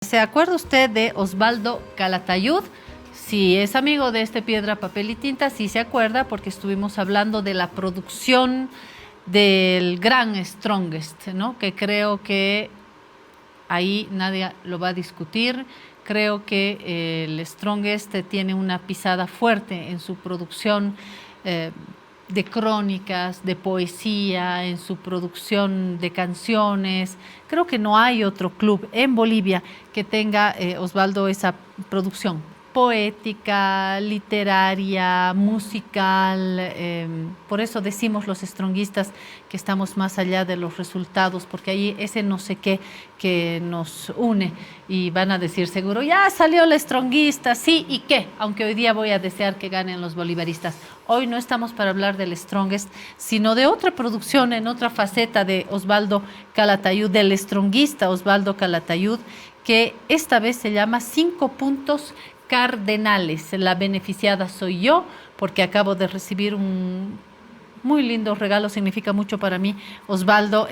¿Se acuerda usted de Osvaldo Calatayud? Si es amigo de este Piedra, Papel y Tinta, sí se acuerda porque estuvimos hablando de la producción del gran Strongest, ¿no? Que creo que ahí nadie lo va a discutir. Creo que el Strongest tiene una pisada fuerte en su producción de crónicas, de poesía, en su producción de canciones. Creo que no hay otro club en Bolivia que tenga, Osvaldo, esa producción poética, literaria, musical. Por eso decimos los stronguistas que estamos más allá de los resultados, porque ahí ese no sé qué que nos une. Y van a decir seguro, ya salió el stronguista, sí, ¿y qué? Aunque hoy día voy a desear que ganen los bolivaristas. Hoy no estamos para hablar del Strongest, sino de otra producción en otra faceta de Osvaldo Calatayud, del stronguista Osvaldo Calatayud, que esta vez se llama 5 puntos cardenales. La beneficiada soy yo, porque acabo de recibir un muy lindo regalo, significa mucho para mí, Osvaldo,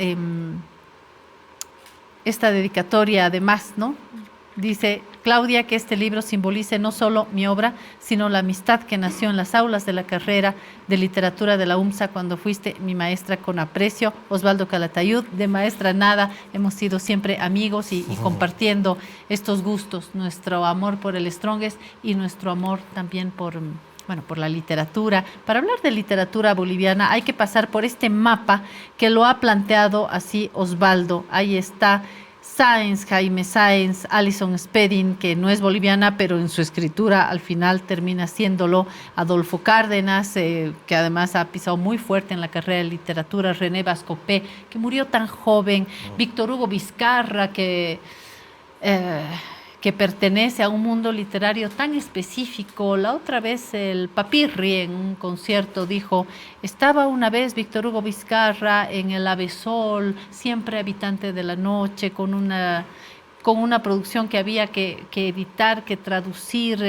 esta dedicatoria además, ¿no? Dice Claudia que este libro simbolice no solo mi obra, sino la amistad que nació en las aulas de la carrera de literatura de la UMSA cuando fuiste mi maestra con aprecio. Osvaldo Calatayud, de maestra nada, hemos sido siempre amigos y compartiendo estos gustos, nuestro amor por el Strongest y nuestro amor también por, bueno, por la literatura. Para hablar de literatura boliviana hay que pasar por este mapa que lo ha planteado así Osvaldo. Ahí está Sáenz, Jaime Sáenz, Alison Spedding, que no es boliviana, pero en su escritura al final termina siéndolo. Adolfo Cárdenas, que además ha pisado muy fuerte en la carrera de literatura. René Bascopé, que murió tan joven. Víctor Hugo Vizcarra, que pertenece a un mundo literario tan específico. La otra vez el Papirri en un concierto dijo, estaba una vez Víctor Hugo Vizcarra en el Avesol, siempre habitante de la noche, con una producción que había que editar, que traducir.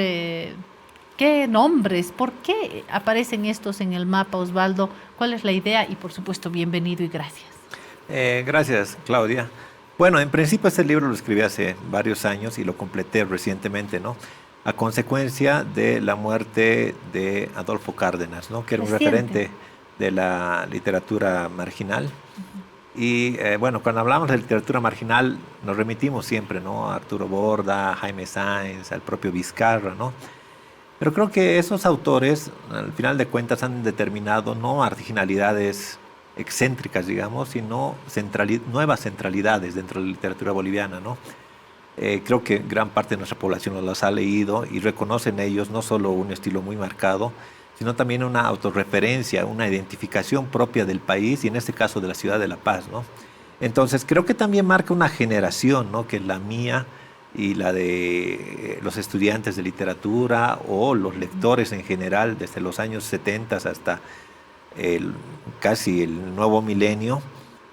¿Qué nombres? ¿Por qué aparecen estos en el mapa, Osvaldo? ¿Cuál es la idea? Y por supuesto, bienvenido y gracias. Gracias, Claudia. Bueno, en principio este libro lo escribí hace varios años y lo completé recientemente, ¿no? A consecuencia de la muerte de Adolfo Cárdenas, ¿no? Que era un referente de la literatura marginal. Y bueno, cuando hablamos de literatura marginal nos remitimos siempre, ¿no? A Arturo Borda, a Jaime Sáenz, al propio Vizcarra, ¿no? Pero creo que esos autores, al final de cuentas, han determinado no marginalidades excéntricas, digamos, sino nuevas centralidades dentro de la literatura boliviana, ¿no? Creo que gran parte de nuestra población los ha leído y reconoce en ellos no solo un estilo muy marcado, sino también una autorreferencia, una identificación propia del país y en este caso de la ciudad de La Paz, ¿no? Entonces creo que también marca una generación, ¿no? Que es la mía y la de los estudiantes de literatura o los lectores en general desde los años 70 hasta casi el nuevo milenio.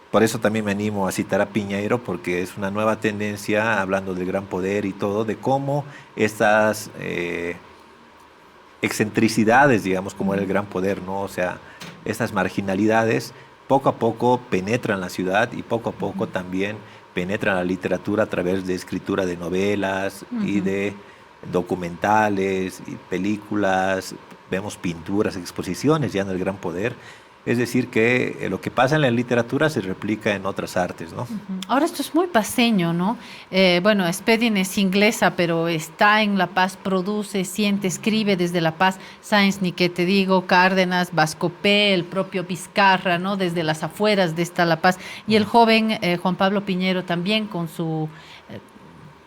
Por eso también me animo a citar a Piñeiro, porque es una nueva tendencia, hablando del gran poder y todo, de cómo estas excentricidades, digamos, como era el gran poder, ¿no? O sea, estas marginalidades poco a poco penetran la ciudad y poco a poco también penetran la literatura a través de escritura de novelas y de documentales y películas. Vemos pinturas, exposiciones ya en el gran poder. Es decir, que lo que pasa en la literatura se replica en otras artes, ¿no? Ahora esto es muy paseño, ¿no? Bueno, Spedding es inglesa, pero está en La Paz, produce, siente, escribe desde La Paz. Sáenz, ni qué te digo, Cárdenas, Bascopé, el propio Vizcarra, ¿no? Desde las afueras de esta La Paz. Y el joven Juan Pablo Piñeiro también con su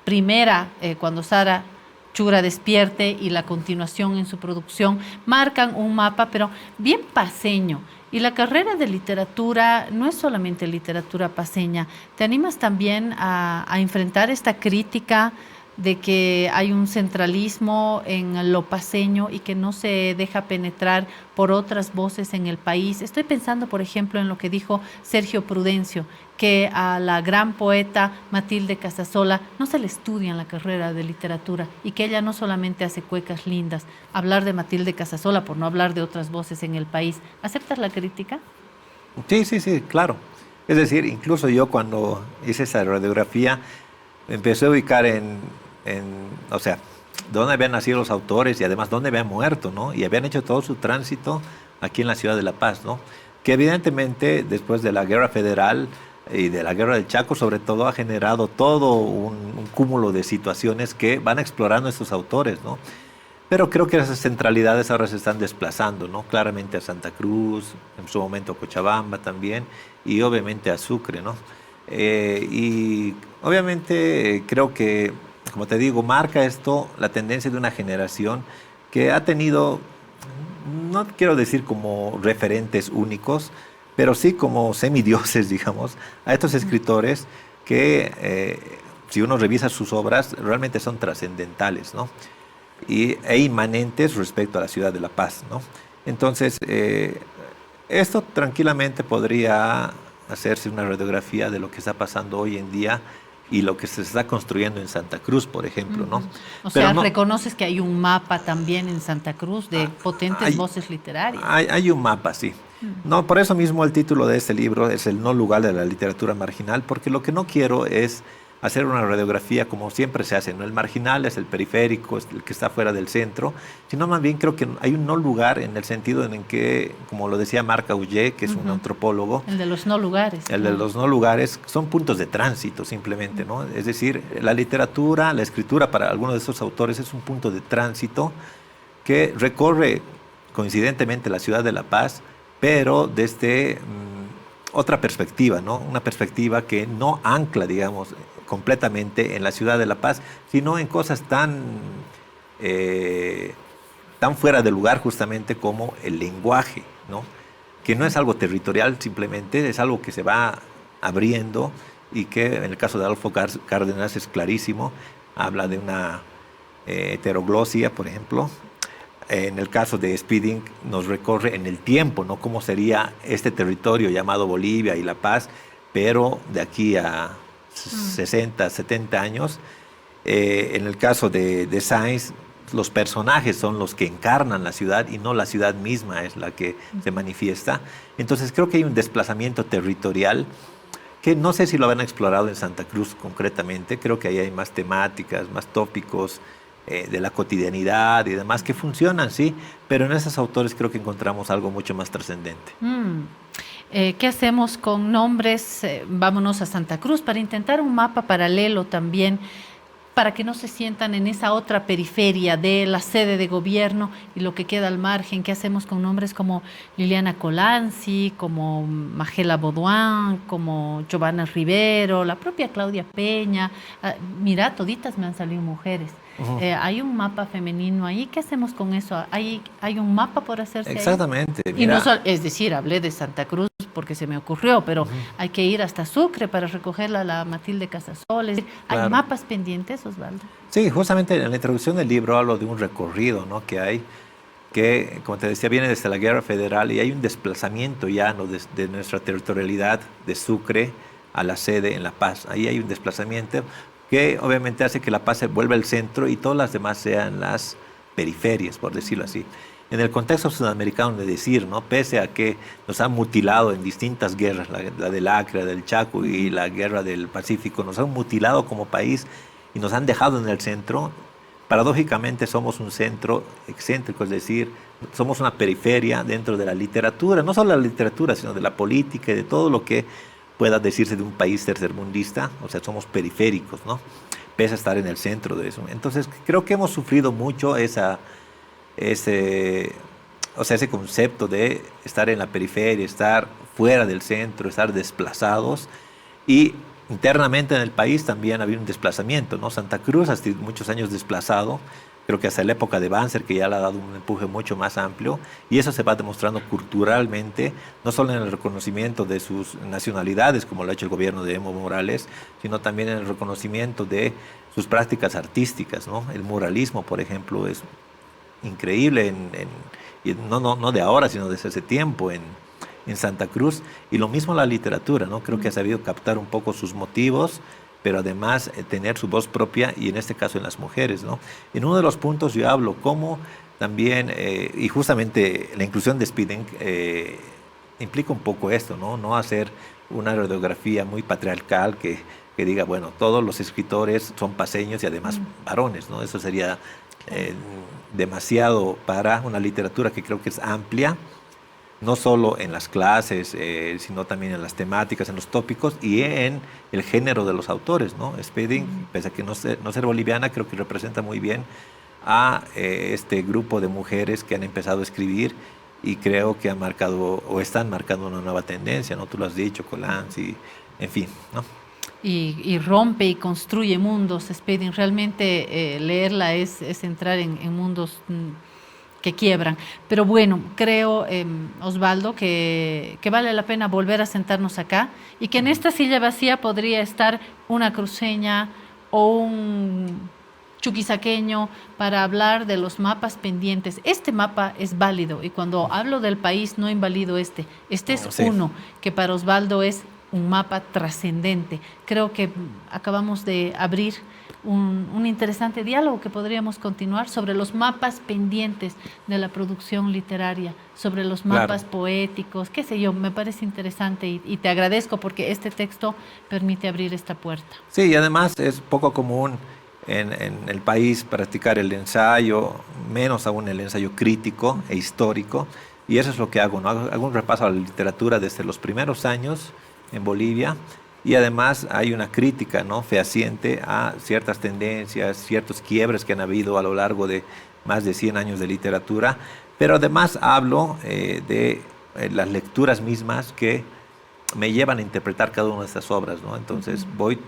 primera, cuando Sara Chura despierte y la continuación en su producción, marcan un mapa, pero bien paseño. Y la carrera de literatura no es solamente literatura paseña. ¿Te animas también a enfrentar esta crítica de que hay un centralismo en lo paseño y que no se deja penetrar por otras voces en el país? Estoy pensando, por ejemplo, en lo que dijo Sergio Prudencio, que a la gran poeta Matilde Casasola no se le estudia en la carrera de literatura y que ella no solamente hace cuecas lindas. Hablar de Matilde Casasola por no hablar de otras voces en el país. ¿Aceptas la crítica? Sí, claro. Es decir, incluso yo cuando hice esa radiografía empecé a ubicar o sea, dónde habían nacido los autores y además dónde habían muerto, ¿no? Y habían hecho todo su tránsito aquí en la ciudad de La Paz, ¿no? Que evidentemente después de la Guerra Federal y de la Guerra del Chaco, sobre todo, ha generado todo un cúmulo de situaciones que van explorando estos autores, ¿no? Pero creo que esas centralidades ahora se están desplazando, ¿no? Claramente a Santa Cruz, en su momento a Cochabamba también, y obviamente a Sucre, ¿no? Y obviamente creo que, como te digo, marca esto la tendencia de una generación que ha tenido, no quiero decir como referentes únicos, pero sí como semidioses, digamos, a estos escritores que, si uno revisa sus obras, realmente son trascendentales, ¿no? E inmanentes respecto a la ciudad de La Paz, ¿no? Entonces, esto tranquilamente podría hacerse una radiografía de lo que está pasando hoy en día y lo que se está construyendo en Santa Cruz, por ejemplo, ¿no? O sea, reconoces que hay un mapa también en Santa Cruz de potentes voces literarias. Hay un mapa, sí. No, por eso mismo el título de este libro es El no lugar de la literatura marginal, porque lo que no quiero es hacer una radiografía como siempre se hace, ¿no? El marginal es el periférico, es el que está fuera del centro, sino más bien creo que hay un no lugar en el sentido en que, como lo decía Marc Augé, que es un antropólogo. El de los no lugares. El de los no lugares son puntos de tránsito simplemente, ¿no? Es decir, la literatura, la escritura para algunos de estos autores es un punto de tránsito que recorre coincidentemente la ciudad de La Paz, pero desde otra perspectiva, ¿no? Una perspectiva que no ancla, digamos, completamente en la ciudad de La Paz, sino en cosas tan fuera de lugar justamente como el lenguaje, ¿no? Que no es algo territorial simplemente, es algo que se va abriendo y que en el caso de Adolfo Cárdenas es clarísimo, habla de una heteroglosia, por ejemplo. En el caso de Spedding nos recorre en el tiempo, ¿no? Cómo sería este territorio llamado Bolivia y La Paz, pero de aquí a 60, 70 años. En el caso de Sáenz, los personajes son los que encarnan la ciudad y no la ciudad misma es la que se manifiesta. Entonces creo que hay un desplazamiento territorial que no sé si lo habían explorado en Santa Cruz concretamente. Creo que ahí hay más temáticas, más tópicos de la cotidianidad y demás que funcionan, sí, pero en esos autores creo que encontramos algo mucho más trascendente. ¿Qué hacemos con nombres? Vámonos a Santa Cruz para intentar un mapa paralelo también, para que no se sientan en esa otra periferia de la sede de gobierno y lo que queda al margen. ¿Qué hacemos con nombres como Liliana Colanzi, como Magela Baudouin, como Giovanna Rivero, la propia Claudia Peña? Mira, toditas me han salido mujeres. Hay un mapa femenino ahí. ¿Qué hacemos con eso? ¿Hay un mapa por hacerse? Exactamente. Ahí? Y no es decir, hablé de Santa Cruz porque se me ocurrió, pero hay que ir hasta Sucre para recogerla a la Matilde Casasoles. Claro. ¿Hay mapas pendientes, Osvaldo? Sí, justamente en la introducción del libro hablo de un recorrido, ¿no? Que hay, que, como te decía, viene desde la Guerra Federal y hay un desplazamiento ya, ¿no? de nuestra territorialidad de Sucre a la sede en La Paz. Ahí hay un desplazamiento que obviamente hace que La Paz se vuelva el centro y todas las demás sean las periferias, por decirlo así. En el contexto sudamericano de decir, ¿no? Pese a que nos han mutilado en distintas guerras, la del Acre, del Chaco y la guerra del Pacífico, nos han mutilado como país y nos han dejado en el centro, paradójicamente somos un centro excéntrico, es decir, somos una periferia dentro de la literatura, no solo de la literatura, sino de la política y de todo lo que pueda decirse de un país tercermundista, o sea, somos periféricos, ¿no? Pese a estar en el centro de eso. Entonces, creo que hemos sufrido mucho ese concepto de estar en la periferia, estar fuera del centro, estar desplazados, y internamente en el país también había un desplazamiento, ¿no? Santa Cruz ha sido muchos años desplazado, creo que hasta la época de Banzer, que ya le ha dado un empuje mucho más amplio, y eso se va demostrando culturalmente, no solo en el reconocimiento de sus nacionalidades, como lo ha hecho el gobierno de Evo Morales, sino también en el reconocimiento de sus prácticas artísticas, ¿no? El muralismo, por ejemplo, es increíble, y no de ahora, sino desde hace tiempo en Santa Cruz, y lo mismo la literatura, ¿no? Creo que ha sabido captar un poco sus motivos, pero además tener su voz propia, y en este caso en las mujeres, ¿no? En uno de los puntos yo hablo cómo también, y justamente la inclusión de Spedding implica un poco esto, ¿no? No hacer una radiografía muy patriarcal que que diga, bueno, todos los escritores son paseños y además varones, ¿no? Eso sería demasiado para una literatura que creo que es amplia, no solo en las clases, sino también en las temáticas, en los tópicos y en el género de los autores, ¿no? Spedding, pese a que no ser boliviana, creo que representa muy bien a este grupo de mujeres que han empezado a escribir y creo que han marcado o están marcando una nueva tendencia, ¿no? Tú lo has dicho, Colans y en fin, ¿no? Y rompe y construye mundos, Spedding. Realmente leerla es entrar en mundos que quiebran. Pero bueno, creo, Osvaldo, que vale la pena volver a sentarnos acá y que en esta silla vacía podría estar una cruceña o un chuquisaqueño para hablar de los mapas pendientes. Este mapa es válido y cuando hablo del país no invalido este. Este es uno que para Osvaldo es un mapa trascendente. Creo que acabamos de abrir un interesante diálogo que podríamos continuar sobre los mapas pendientes de la producción literaria, sobre los mapas poéticos, qué sé yo, me parece interesante y te agradezco porque este texto permite abrir esta puerta. Sí, y además es poco común en el país practicar el ensayo, menos aún el ensayo crítico e histórico, y eso es lo que hago, ¿no? Hago un repaso a la literatura desde los primeros años en Bolivia, y además hay una crítica, ¿no?, fehaciente a ciertas tendencias, ciertos quiebres que han habido a lo largo de más de 100 años de literatura, pero además hablo de las lecturas mismas que me llevan a interpretar cada una de estas obras, ¿no? Entonces voy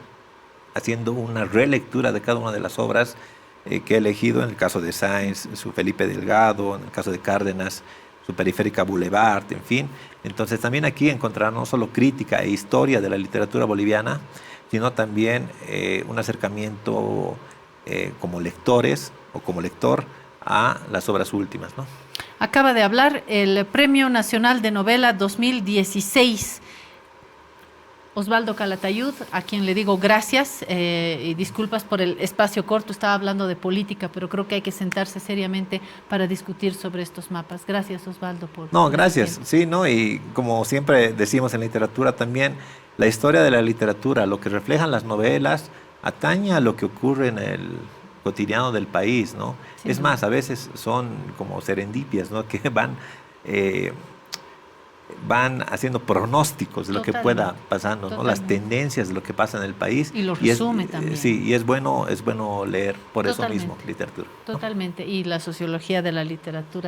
haciendo una relectura de cada una de las obras que he elegido, en el caso de Sáenz, su Felipe Delgado, en el caso de Cárdenas, su Periférica Boulevard, en fin. Entonces también aquí encontrar no solo crítica e historia de la literatura boliviana, sino también un acercamiento como lectores o como lector a las obras últimas, ¿no? Acaba de hablar el Premio Nacional de Novela 2016. Osvaldo Calatayud, a quien le digo gracias y disculpas por el espacio corto, estaba hablando de política, pero creo que hay que sentarse seriamente para discutir sobre estos mapas. Gracias, Osvaldo, por... No, gracias, sí, ¿no? Y como siempre decimos en literatura también, la historia de la literatura, lo que reflejan las novelas, atañe a lo que ocurre en el cotidiano del país, ¿no? Sí, es más, a veces son como serendipias, ¿no? Que van haciendo pronósticos de lo que pueda pasando, ¿no? Las tendencias de lo que pasa en el país. Y lo resume también. Sí, y es bueno leer por eso mismo literatura, ¿no? Totalmente, y la sociología de la literatura.